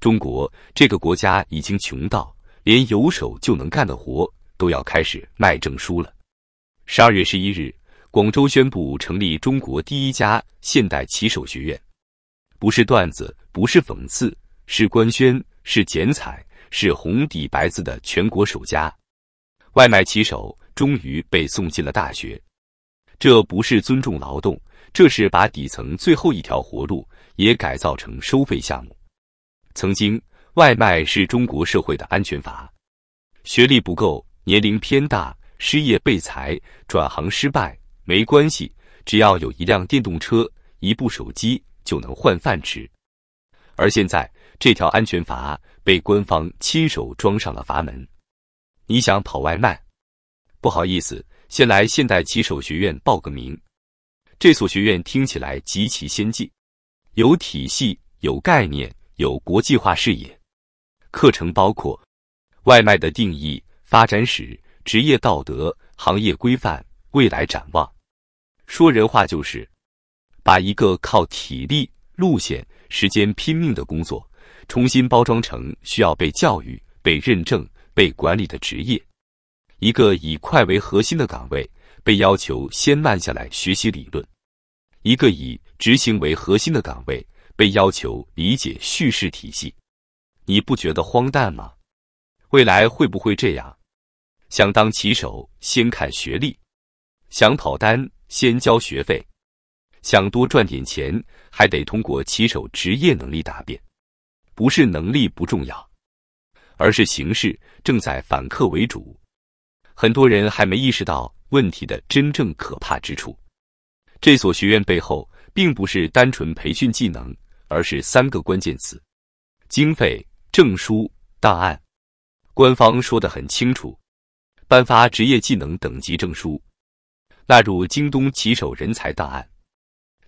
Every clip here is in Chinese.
中國這個國家已經窮到連有手就能幹的活都要開始賣證書了。12月11日，廣州宣布成立中國第一家現代棋手學院，不是段子，不是諷刺，是官宣，是剪彩，是紅底白字的全國首家。外賣棋手終於被送進了大學，這不是尊重勞動，這是把底層最後一條活路也改造成收費項目。曾經，外賣是中國社會的安全阀，學歷不夠，年齡偏大，失業被裁，轉行失敗，沒關係，只要有一輛電動車，一部手機就能換飯吃。而現在，這條安全閥被官方親手裝上了閥門。你想跑外賣？不好意思，先來現代棋手學院報個名。這所學院聽起來極其先進，有體系，有概念，有國際化視野。課程包括外賣的定義、發展史、職業道德、行業規範、未來展望。說人話就是把一個靠體力、路線、時間拼命的工作重新包裝成需要被教育、被認證、被管理的職業。一個以快為核心的崗位被要求先慢下來學習理論，一個以執行為核心的崗位被要求理解敘事體系。你不覺得荒誕嗎？未來會不會這樣？想當棋手，先看學歷；想跑單，先交學費；想多賺點錢，還得通過棋手職業能力答辯。不是能力不重要，而是形勢正在反客為主。很多人還沒意識到問題的真正可怕之處。這所學院背後並不是單純培訓技能，而是3個關鍵詞：經費、證書、檔案。官方說得很清楚，頒發職業技能等級證書，納入京東棋手人才檔案，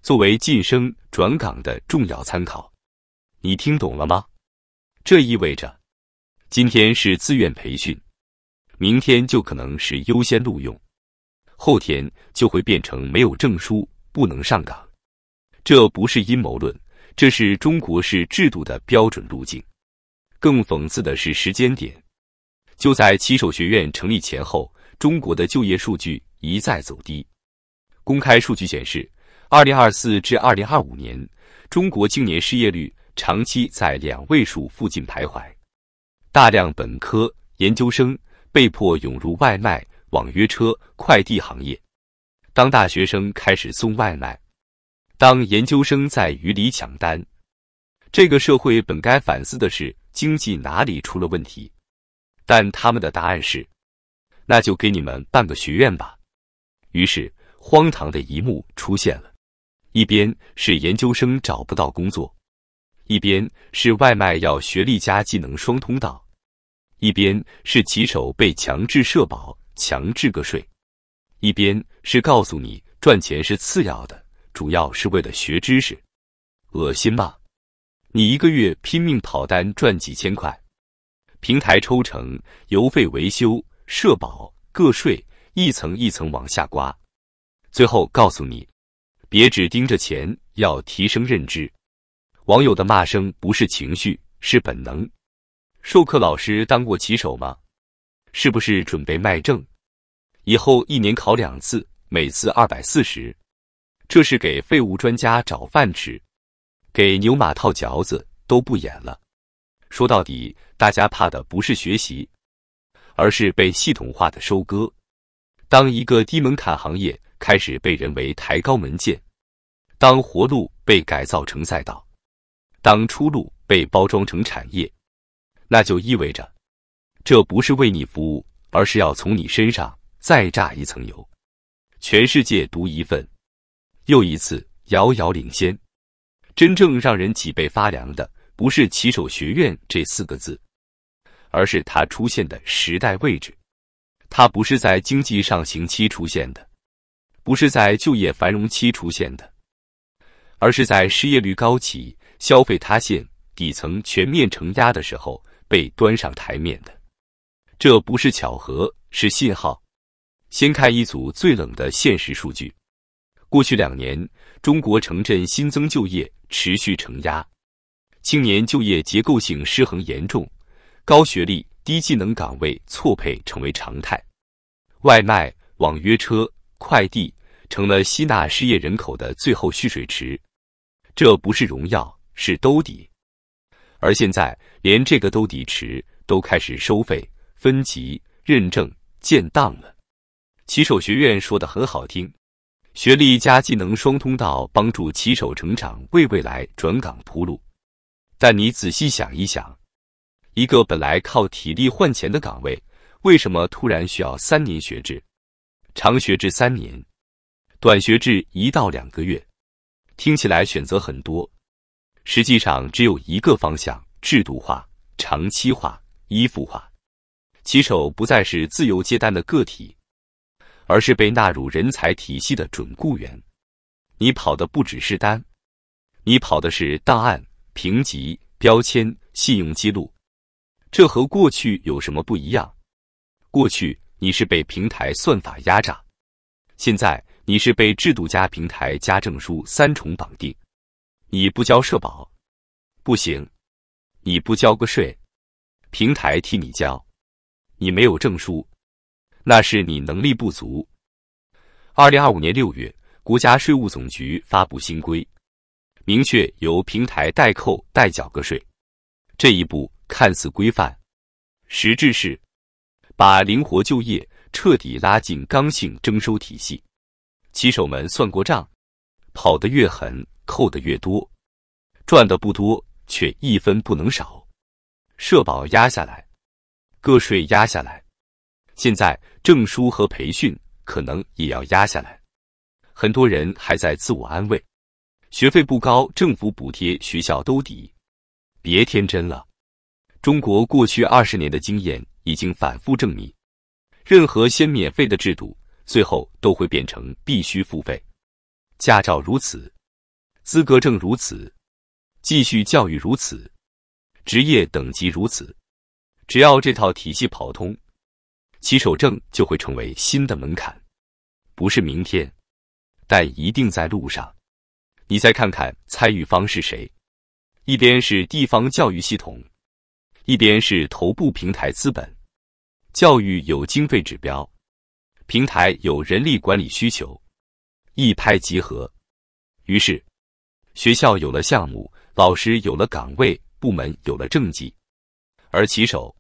作為晉升轉崗的重要參考。你聽懂了嗎？這意味着，今天是自願培訓，明天就可能是優先錄用，後天就會變成沒有證書不能上崗。這不是陰謀論，這是中國式制度的標準路徑。更諷刺的是時間點，就在棋手學院成立前後，中國的就業數據一再走低。公開數據顯示，2024至2025年，中國青年失業率長期在2位數附近徘徊，大量本科、研究生被迫湧入外賣、網約車、快遞行業。當大學生開始送外賣，當研究生在雨裡搶單，這個社會本該反思的是經濟哪裡出了問題，但他們的答案是，那就給你們辦個學院吧。於是，荒唐的一幕出現了：一邊是研究生找不到工作，一邊是外賣要學歷加技能雙通道，一邊是棋手被強制社保、強制個稅，一邊是告訴你賺錢是次要的，主要是為了學知識。惡心嗎？你一個月拼命跑單賺幾千塊，平台抽成、郵費、維修、社保、個稅，一層一層往下刮，最後告訴你，別只盯着錢，要提升認知。網友的罵聲不是情緒，是本能。授課老師當過棋手嗎？是不是準備賣證？以後1年考2次，每次240，這是給廢物專家找飯吃，給牛馬套嚼子都不演了。說到底，大家怕的不是學習，而是被系統化的收割。當一個低門檻行業開始被人為抬高門檻，當活路被改造成賽道，當出路被包裝成產業，那就意味着，這不是為你服務，而是要從你身上再榨一層油。全世界獨一份，又一次遙遙領先。真正讓人脊背發涼的，不是棋手學院這4個字，而是它出現的時代位置。它不是在經濟上行期出現的，不是在就業繁榮期出現的，而是在失業率高企、消費塌陷、底層全面承壓的時候被端上台面的。這不是巧合，是信號。先看一組最冷的現實數据。過去2年，中國城鎮新增就業持續承壓，青年就業結構性失衡嚴重，高學歷、低技能崗位錯配成為常態，外賣、網約車、快遞成了吸納失業人口的最後蓄水池。這不是榮耀，是兜底。而現在，連這個兜底池都開始收費、分級、認證、建檔了。棋手學院說得很好聽，學歷加技能雙通道，幫助棋手成長，為未來轉崗鋪路。但你仔細想一想，一個本來靠體力換錢的崗位，為什麼突然需要3年學制？長學制3年，短學制1到2個月，聽起來選擇很多，實際上只有一個方向：制度化、長期化、依附化。棋手不再是自由接单的個體，而是被納入人才體系的準僱員。你跑的不只是單，你跑的是檔案、評級、標籤、信用記錄。這和過去有什麼不一樣？過去你是被平台算法壓榨，現在你是被制度加平台加證書3重綁定。你不交社保不行，你不交個稅，平台替你交。你沒有證書，那是你能力不足。2025年6月，國家稅務總局發布新規，明確由平台代扣代繳個稅。這一步看似規範，實質是把靈活就業徹底拉進剛性徵收體系。棋手們算過賬，跑得越狠，扣得越多，賺得不多，卻1分不能少。社保壓下來，個稅壓下來，現在證書和培訓可能也要壓下來。很多人還在自我安慰，學費不高，政府補貼，學校兜底。別天真了，中國過去20年的經驗已經反覆證明，任何先免費的制度，最後都會變成必須付費。駕照如此，資格證如此，繼續教育如此，職業等級如此。只要這套體系跑通，棋手證就會成為新的門檻。不是明天，但一定在路上。你再看看參與方是誰，一邊是地方教育系統，一邊是頭部平台資本。教育有經費指標，平台有人力管理需求，一拍即合。於是，學校有了項目，老師有了崗位，部門有了政績，而棋手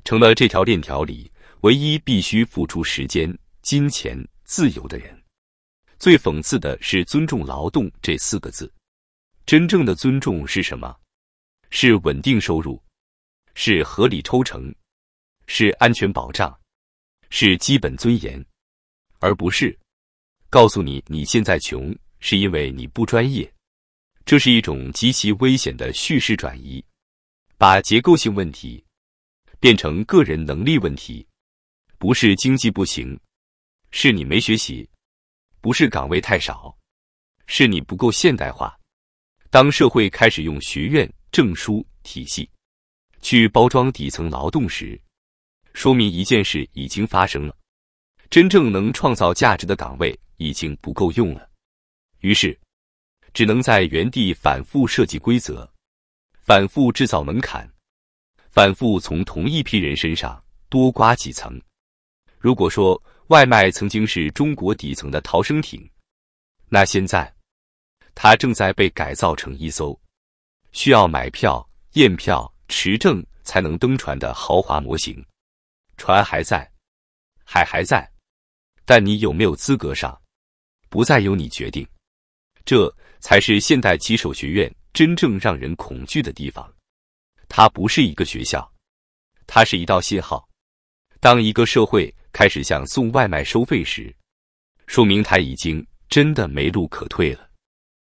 成了這條鏈條裡唯一必須付出時間、金錢、自由的人。最諷刺的是尊重勞動這4個字。真正的尊重是什麼？是穩定收入，是合理抽成，是安全保障，是基本尊嚴，而不是告訴你你現在窮是因為你不專業。這是一種極其危險的敘事轉移，把結構性問題變成個人能力問題。不是經濟不行，是你沒學習；不是崗位太少，是你不夠現代化。當社會開始用學院、證書、體系去包裝底層勞動時，說明一件事已經發生了：真正能創造價值的崗位已經不夠用了。於是，只能在原地反覆設計規則，反覆制造門檻，反覆從同一批人身上多刮幾層。如果說外賣曾經是中國底層的逃生艇，那現在它正在被改造成一艘需要買票、驗票、持證才能登船的豪華模型。船還在，海還在，但你有沒有資格上，不再由你決定。這才是現代棋手學院真正讓人恐懼的地方。它不是一個學校，它是一道信號。當一個社會開始向送外賣收費時，說明它已經真的沒路可退了。